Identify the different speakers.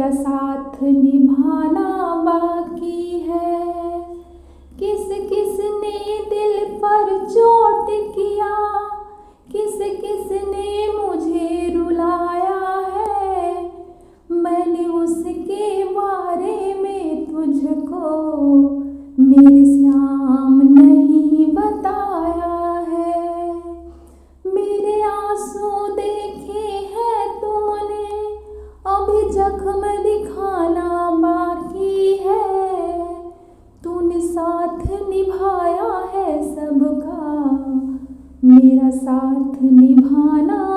Speaker 1: मेरा साथ निभाना बाकी है। किस किस ने दिल पर चोट किया, किस किस ने मुझे रुलाया है। मैंने उसके बारे में तुझको मेरे श्याम नहीं बताया है। मेरे आंसू देखे हैं तुमने, अभी जख्म दिखाना बाकी है। तूने साथ निभाया है सबका, मेरा साथ निभाना